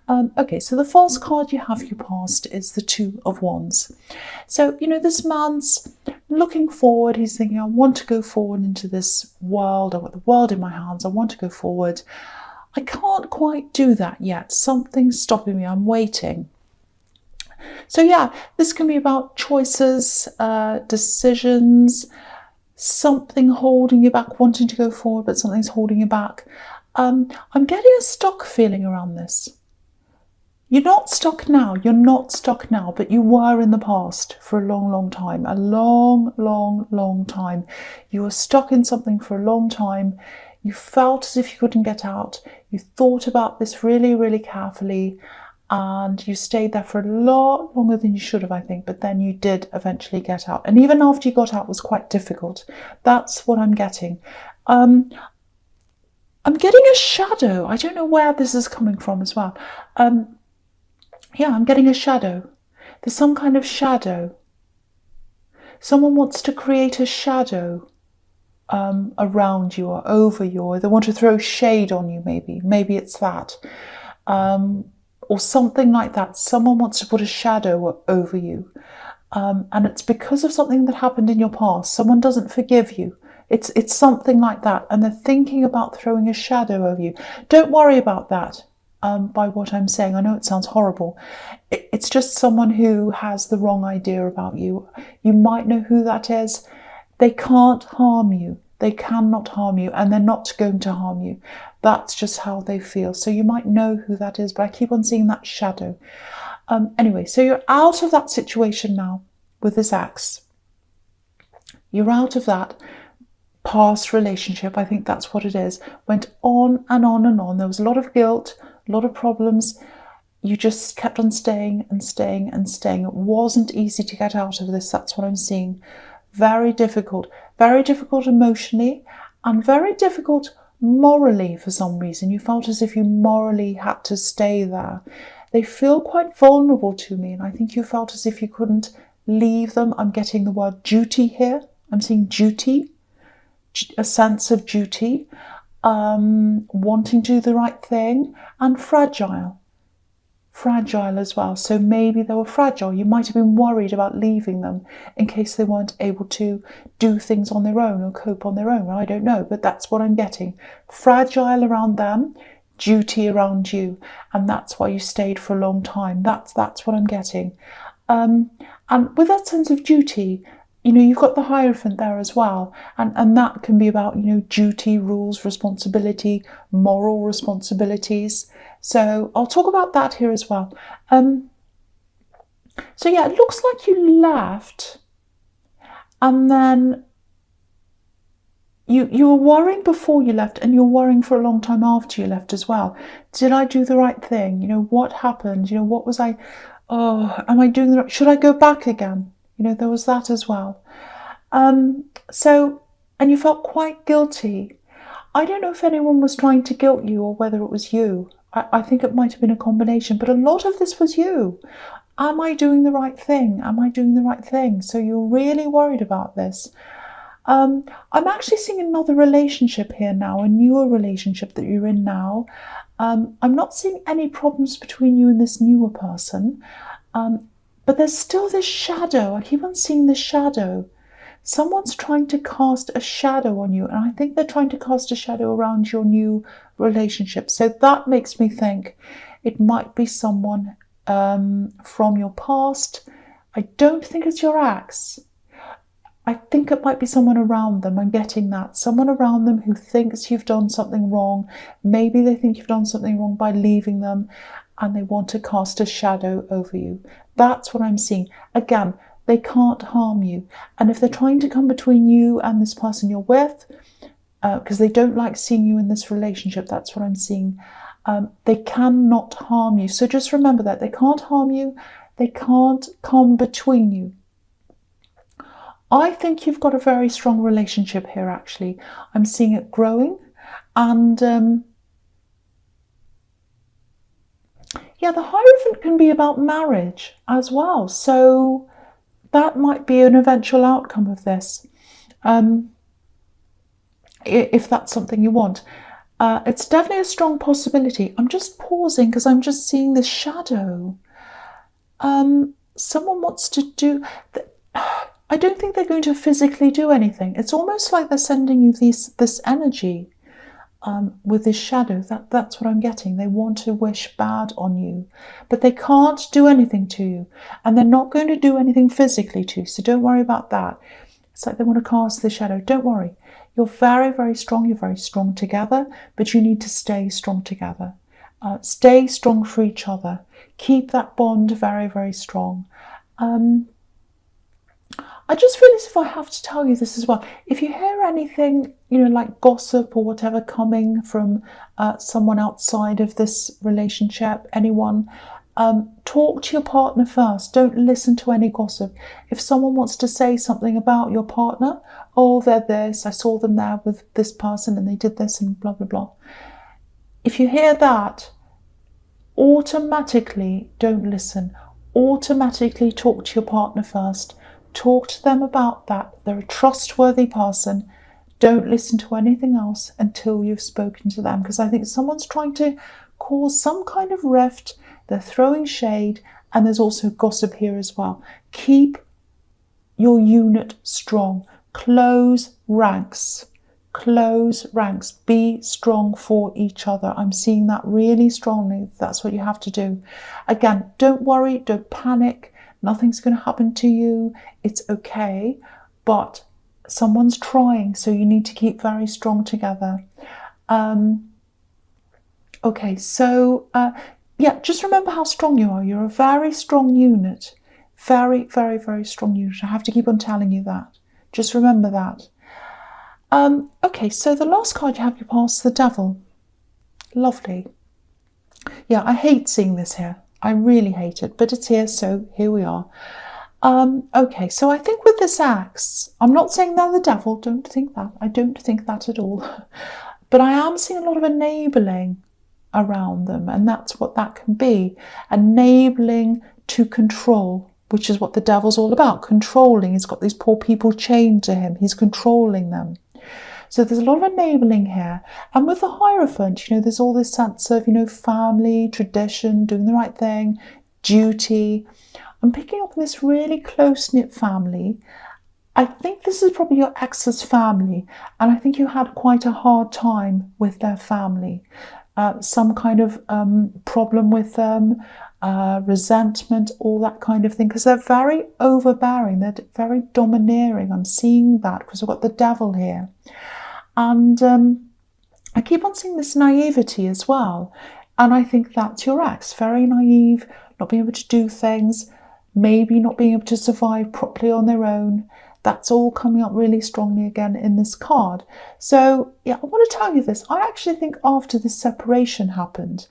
Okay, so the false card you have your past is the Two of Wands. So, this man's looking forward. He's thinking, I want to go forward into this world. I've got the world in my hands. I want to go forward. I can't quite do that yet. Something's stopping me. I'm waiting. So yeah, this can be about choices, decisions, something holding you back, wanting to go forward, but something's holding you back. I'm getting a stuck feeling around this. You're not stuck now. You're not stuck now, but you were in the past for a long, long time. A long, long, long time. You were stuck in something for a long time. You felt as if you couldn't get out. You thought about this really, really carefully, and you stayed there for a lot longer than you should have, I think, but then you did eventually get out. And even after you got out, it was quite difficult. That's what I'm getting. I'm getting a shadow. I don't know where this is coming from as well. Yeah, I'm getting a shadow. There's some kind of shadow. Someone wants to create a shadow around you or over you, or they want to throw shade on you, maybe. Maybe it's that. Or something like that. Someone wants to put a shadow over you. And it's because of something that happened in your past. Someone doesn't forgive you. It's something like that. And they're thinking about throwing a shadow over you. Don't worry about that. By what I'm saying. I know it sounds horrible. It's just someone who has the wrong idea about you. You might know who that is. They can't harm you. They cannot harm you, and they're not going to harm you. That's just how they feel. So you might know who that is, but I keep on seeing that shadow. Anyway, so you're out of that situation now with this ex. You're out of that past relationship. I think that's what it is. Went on and on and on. There was a lot of guilt, a lot of problems. You just kept on staying and staying and staying. It wasn't easy to get out of this. That's what I'm seeing. Very difficult emotionally, and very difficult morally for some reason. You felt as if you morally had to stay there. They feel quite vulnerable to me, and I think you felt as if you couldn't leave them. I'm getting the word duty here. I'm seeing duty, a sense of duty, wanting to do the right thing, and fragile as well. So maybe they were fragile. You might have been worried about leaving them in case they weren't able to do things on their own or cope on their own. I don't know, but that's what I'm getting. Fragile around them, duty around you, and that's why you stayed for a long time. That's what I'm getting. And with that sense of duty, you've got the Hierophant there as well, and that can be about, duty, rules, responsibility, moral responsibilities. So I'll talk about that here as well. So yeah, it looks like you left, and then you were worrying before you left, and you're worrying for a long time after you left as well. Did I do the right thing? What happened? What was I? Oh, am I doing the right? Should I go back again? There was that as well. And you felt quite guilty. I don't know if anyone was trying to guilt you or whether it was you. I think it might have been a combination, but a lot of this was you. Am I doing the right thing? Am I doing the right thing? So you're really worried about this. I'm actually seeing another relationship here now, a newer relationship that you're in now. I'm not seeing any problems between you and this newer person. But there's still this shadow. I keep on seeing this shadow. Someone's trying to cast a shadow on you, and I think they're trying to cast a shadow around your new relationship. So that makes me think it might be someone from your past. I don't think it's your ex. I think it might be someone around them. I'm getting that. Someone around them who thinks you've done something wrong. Maybe they think you've done something wrong by leaving them, and they want to cast a shadow over you. That's what I'm seeing. Again, they can't harm you. And if they're trying to come between you and this person you're with, because they don't like seeing you in this relationship, that's what I'm seeing, they cannot harm you. So just remember that. They can't harm you. They can't come between you. I think you've got a very strong relationship here, actually. I'm seeing it growing. And yeah, the Hierophant can be about marriage as well. So that might be an eventual outcome of this, if that's something you want. It's definitely a strong possibility. I'm just pausing because I'm just seeing this shadow. Someone wants to do. I don't think they're going to physically do anything. It's almost like they're sending you this energy with this shadow. That's what I'm getting. They want to wish bad on you, but they can't do anything to you, and they're not going to do anything physically to you. So don't worry about that. It's like they want to cast the shadow. Don't worry. You're very, very strong. You're very strong together, but you need to stay strong together. Stay strong for each other. Keep that bond very, very strong. I just feel as if I have to tell you this as well. If you hear anything, like gossip or whatever coming from someone outside of this relationship, anyone, talk to your partner first. Don't listen to any gossip. If someone wants to say something about your partner, oh, they're this, I saw them there with this person and they did this and blah, blah, blah. If you hear that, automatically don't listen. Automatically talk to your partner first. Talk to them about that. They're a trustworthy person. Don't listen to anything else until you've spoken to them, because I think someone's trying to cause some kind of rift. They're throwing shade, and there's also gossip here as well. Keep your unit strong. Close ranks. Close ranks. Be strong for each other. I'm seeing that really strongly. That's what you have to do. Again, don't worry. Don't panic. Nothing's going to happen to you. It's okay. But someone's trying, so you need to keep very strong together. Okay, so yeah, just remember how strong you are. You're a very strong unit. Very, very, very strong unit. I have to keep on telling you that. Just remember that. Okay, so the last card you have, you pass the Devil. Lovely. Yeah, I hate seeing this here. I really hate it, but it's here, so here we are. Okay, so I think with this axe, I'm not saying they're the devil, don't think that. I don't think that at all. But I am seeing a lot of enabling around them, and that's what that can be. Enabling to control, which is what the devil's all about. Controlling. He's got these poor people chained to him. He's controlling them. So there's a lot of enabling here. And with the Hierophant, there's all this sense of, family, tradition, doing the right thing, duty. I'm picking up this really close-knit family. I think this is probably your ex's family, and I think you had quite a hard time with their family. Some kind of problem with them, resentment, all that kind of thing, because they're very overbearing, they're very domineering. I'm seeing that because I've got the Devil here. And I keep on seeing this naivety as well. And I think that's your ex, very naive, not being able to do things, maybe not being able to survive properly on their own. That's all coming up really strongly again in this card. So yeah, I want to tell you this. I actually think after this separation happened,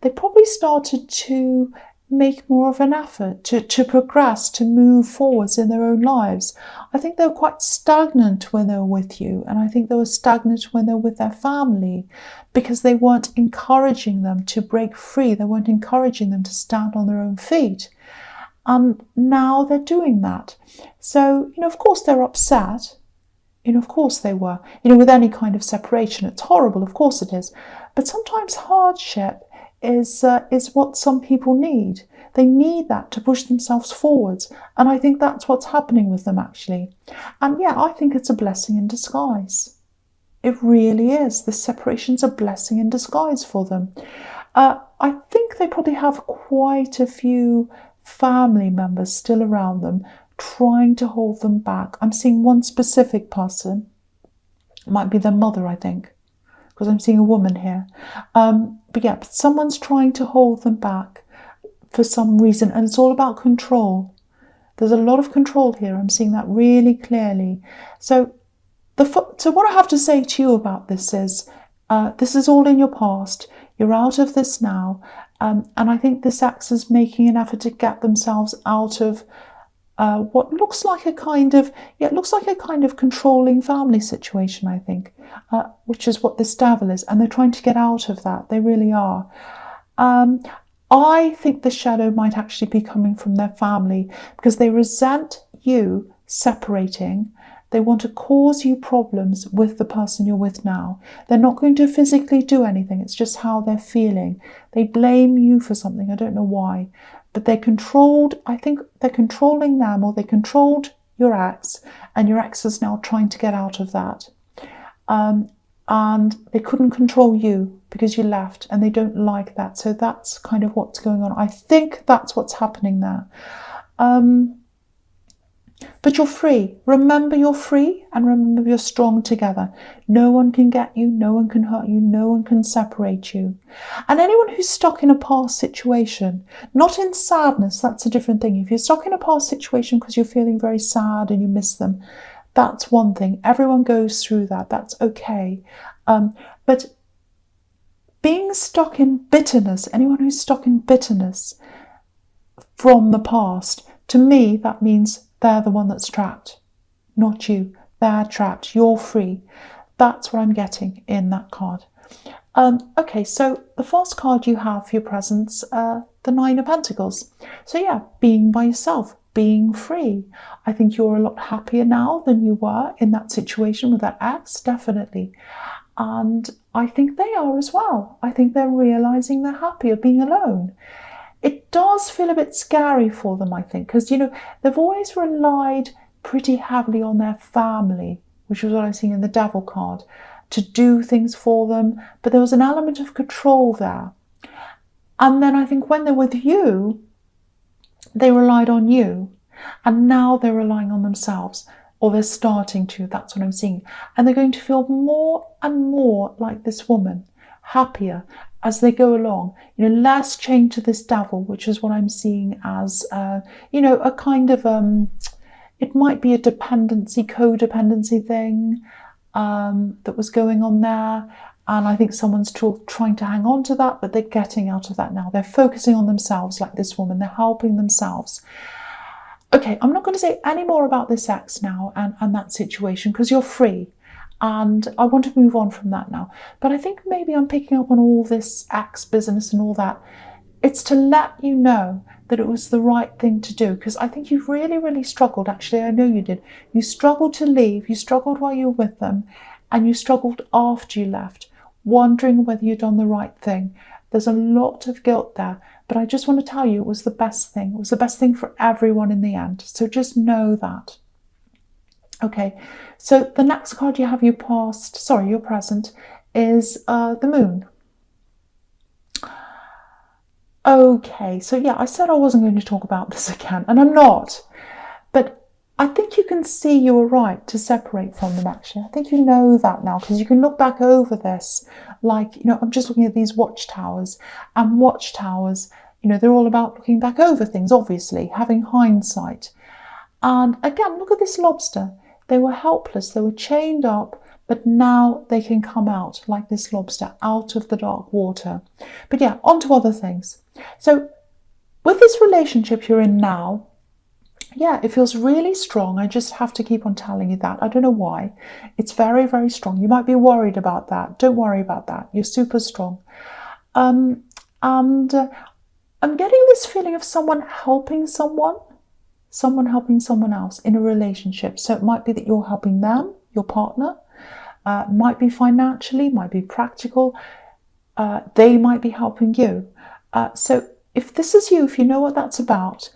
they probably started to make more of an effort to progress, to move forwards in their own lives. I think they were quite stagnant when they were with you, and I think they were stagnant when they were with their family, because they weren't encouraging them to break free. They weren't encouraging them to stand on their own feet. And now they're doing that. So, of course they're upset. Of course they were. With any kind of separation, it's horrible, of course it is. But sometimes hardship is what some people need. They need that to push themselves forwards. And I think that's what's happening with them, actually. And yeah, I think it's a blessing in disguise. It really is. This separation's a blessing in disguise for them. I think they probably have quite a few family members still around them trying to hold them back. I'm seeing one specific person. It might be their mother, I think, because I'm seeing a woman here. But yeah, someone's trying to hold them back for some reason, and it's all about control. There's a lot of control here. I'm seeing that really clearly. So what I have to say to you about this is all in your past. You're out of this now. And I think this axe is making an effort to get themselves out of what looks like a kind of controlling family situation, I think, which is what this Devil is. And they're trying to get out of that. They really are. I think the shadow might actually be coming from their family, because they resent you separating. They want to cause you problems with the person you're with now. They're not going to physically do anything. It's just how they're feeling. They blame you for something. I don't know why. But they're controlled. I think they're controlling them, or they controlled your ex, and your ex is now trying to get out of that. And they couldn't control you because you left, and they don't like that. So that's kind of what's going on. I think that's what's happening there. But you're free. Remember, you're free, and remember, you're strong together. No one can get you. No one can hurt you. No one can separate you. And anyone who's stuck in a past situation, not in sadness, that's a different thing. If you're stuck in a past situation because you're feeling very sad and you miss them, that's one thing. Everyone goes through that. That's okay. But being stuck in bitterness, anyone who's stuck in bitterness from the past, to me, that means they're the one that's trapped, not you. They're trapped. You're free. That's what I'm getting in that card. Okay, so the first card you have for your presents, the Nine of Pentacles. So yeah, being by yourself, being free. I think you're a lot happier now than you were in that situation with that ex, definitely. And I think they are as well. I think they're realizing they're happier being alone. It does feel a bit scary for them, I think, because, you know, they've always relied pretty heavily on their family, which was what I've seen in the Devil card, to do things for them. But there was an element of control there. And then I think when they're with you, they relied on you. And now they're relying on themselves, or they're starting to. That's what I'm seeing. And they're going to feel more and more like this woman, happier as they go along, you know, less chained to this devil, which is what I'm seeing as, you know, a kind of, it might be a codependency thing that was going on there. And I think someone's trying to hang on to that, but they're getting out of that now. They're focusing on themselves like this woman. They're helping themselves. Okay, I'm not going to say any more about this ex now and that situation, because you're free. And I want to move on from that now. But I think maybe I'm picking up on all this ex business and all that. It's to let you know that it was the right thing to do. Because I think you've really, really struggled. Actually, I know you did. You struggled to leave. You struggled while you were with them. And you struggled after you left, wondering whether you'd done the right thing. There's a lot of guilt there. But I just want to tell you it was the best thing. It was the best thing for everyone in the end. So just know that. Okay, so the next card you have, your present, is the Moon. Okay, so yeah, I said I wasn't going to talk about this again, and I'm not. But I think you can see you were right to separate from them, actually. I think you know that now, because you can look back over this. Like, you know, I'm just looking at these watchtowers, and watchtowers, you know, they're all about looking back over things, obviously, having hindsight. And again, look at this lobster. They were helpless, they were chained up, but now they can come out like this lobster, out of the dark water. But yeah, on to other things. So with this relationship you're in now, yeah, it feels really strong. I just have to keep on telling you that. I don't know why. It's very, very strong. You might be worried about that. Don't worry about that. You're super strong. And I'm getting this feeling of someone helping someone helping someone else in a relationship. So it might be that you're helping them, your partner, might be financially, might be practical. They might be helping you. So if this is you, if you know what that's about,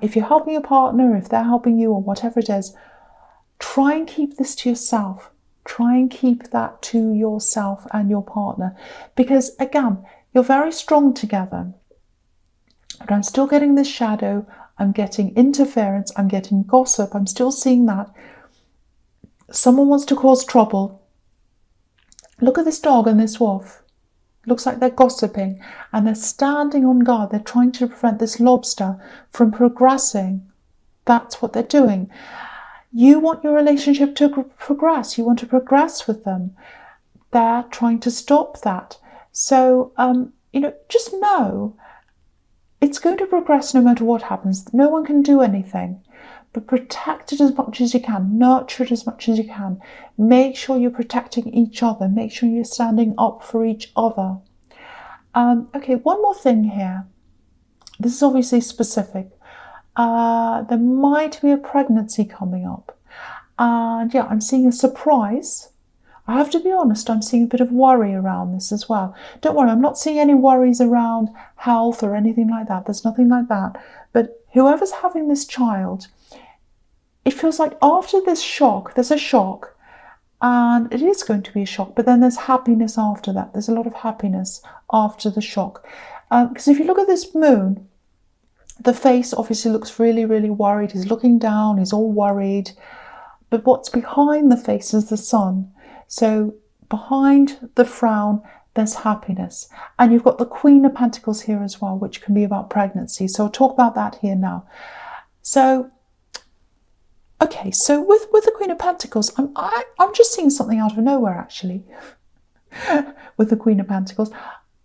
if you're helping your partner, if they're helping you, or whatever it is, try and keep this to yourself. Try and keep that to yourself and your partner. Because again, you're very strong together. But I'm still getting this shadow. I'm getting interference. I'm getting gossip. I'm still seeing that. Someone wants to cause trouble. Look at this dog and this wolf. Looks like they're gossiping and they're standing on guard. They're trying to prevent this lobster from progressing. That's what they're doing. You want your relationship to progress. You want to progress with them. They're trying to stop that. So, you know, just know it's going to progress no matter what happens. No one can do anything. But protect it as much as you can. Nurture it as much as you can. Make sure you're protecting each other. Make sure you're standing up for each other. Okay, one more thing here. This is obviously specific. There might be a pregnancy coming up. And yeah, I'm seeing a surprise. I have to be honest, I'm seeing a bit of worry around this as well. Don't worry, I'm not seeing any worries around health or anything like that. There's nothing like that. But whoever's having this child, it feels like after this shock, there's a shock, and it is going to be a shock, but then there's happiness after that. There's a lot of happiness after the shock. Because if you look at this moon, the face obviously looks really, really worried. He's looking down, he's all worried. But what's behind the face is the sun. So behind the frown, there's happiness. And you've got the Queen of Pentacles here as well, which can be about pregnancy. So I'll talk about that here now. So, okay, so with the Queen of Pentacles, I'm just seeing something out of nowhere, actually, with the Queen of Pentacles.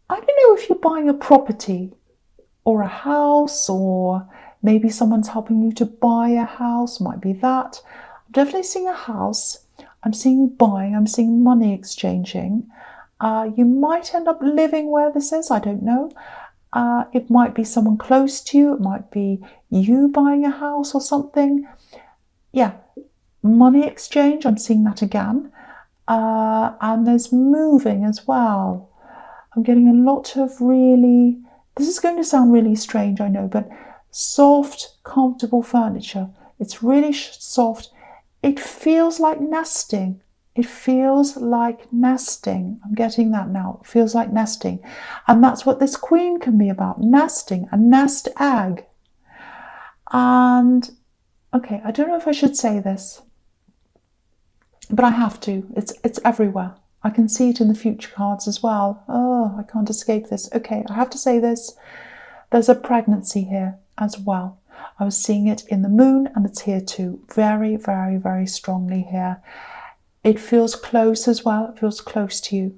I don't know if you're buying a property or a house, or maybe someone's helping you to buy a house, might be that. I'm definitely seeing a house. I'm seeing buying, I'm seeing money exchanging. You might end up living where this is, I don't know. It might be someone close to you, it might be you buying a house or something. Yeah, money exchange, I'm seeing that again. And there's moving as well. I'm getting a lot of really, this is going to sound really strange, I know, but soft, comfortable furniture. It's really soft. It feels like nesting. It feels like nesting. I'm getting that now. It feels like nesting. And that's what this queen can be about, nesting, a nest egg. And, okay, I don't know if I should say this, but I have to. It's everywhere. I can see it in the future cards as well. Oh, I can't escape this. Okay, I have to say this. There's a pregnancy here as well. I was seeing it in the moon, and it's here too. Very, very, very strongly here. It feels close as well. It feels close to you.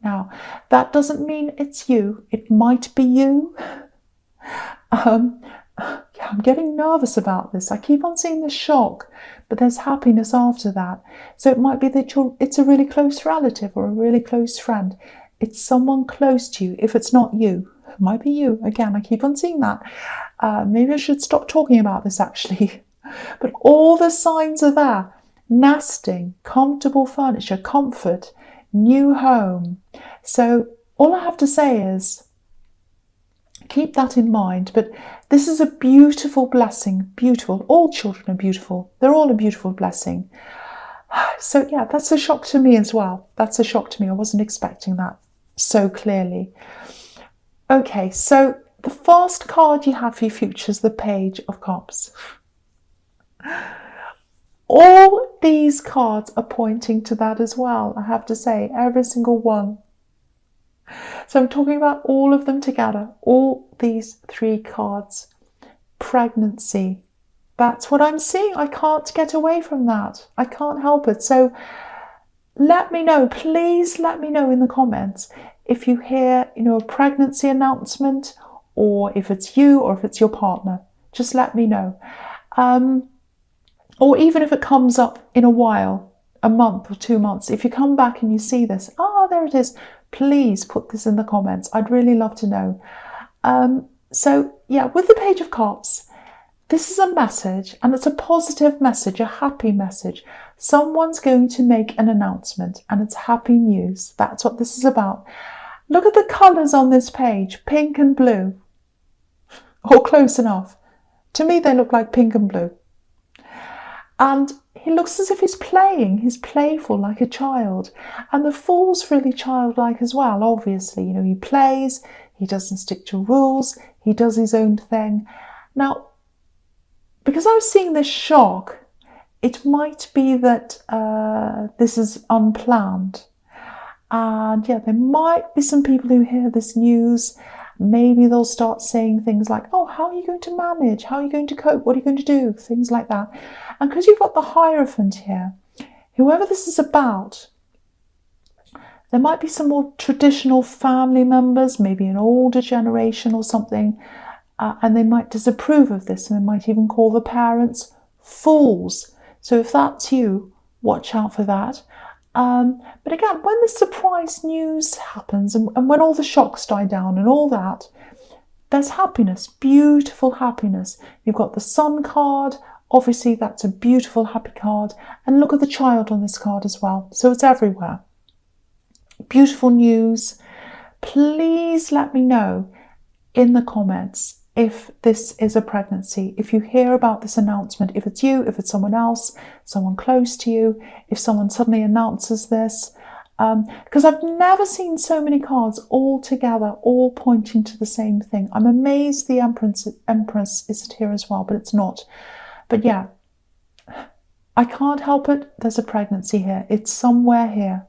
Now, that doesn't mean it's you. It might be you. Yeah, I'm getting nervous about this. I keep on seeing the shock, but there's happiness after that. So it might be that it's a really close relative or a really close friend. It's someone close to you. If it's not you, it might be you. Again, I keep on seeing that. Maybe I should stop talking about this actually. But all the signs are there. Nesting, comfortable furniture, comfort, new home. So all I have to say is keep that in mind. But this is a beautiful blessing. Beautiful. All children are beautiful. They're all a beautiful blessing. So yeah, that's a shock to me as well. That's a shock to me. I wasn't expecting that so clearly. Okay, so the first card you have for your future is the Page of Cups. All these cards are pointing to that as well, I have to say, every single one. So I'm talking about all of them together, all these three cards. Pregnancy. That's what I'm seeing. I can't get away from that. I can't help it. So let me know, please let me know in the comments if you hear, a pregnancy announcement, or if it's you or if it's your partner. Just let me know. Or even if it comes up in a while, a month or 2 months, if you come back and you see this, there it is, please put this in the comments. I'd really love to know. So yeah, with the Page of Cups, this is a message, and it's a positive message, a happy message. Someone's going to make an announcement, and it's happy news. That's what this is about. Look at the colours on this page, pink and blue. Or close enough. To me, they look like pink and blue. And he looks as if he's playing. He's playful, like a child. And the Fool's really childlike as well, obviously. He plays, he doesn't stick to rules, he does his own thing. Now, because I was seeing this shock, it might be that this is unplanned. And yeah, there might be some people who hear this news. Maybe they'll start saying things like, oh, how are you going to manage? How are you going to cope? What are you going to do? Things like that. And because you've got the Hierophant here, whoever this is about, there might be some more traditional family members, maybe an older generation or something, and they might disapprove of this, and they might even call the parents fools. So if that's you, watch out for that. But again, when the surprise news happens, and when all the shocks die down and all that, there's happiness, beautiful happiness. You've got the Sun card, obviously that's a beautiful, happy card. And look at the child on this card as well. So it's everywhere. Beautiful news. Please let me know in the comments if this is a pregnancy, if you hear about this announcement, if it's you, if it's someone else, someone close to you, if someone suddenly announces this. Because I've never seen so many cards all together, all pointing to the same thing. I'm amazed the Empress isn't here as well, but it's not. But yeah, I can't help it. There's a pregnancy here. It's somewhere here.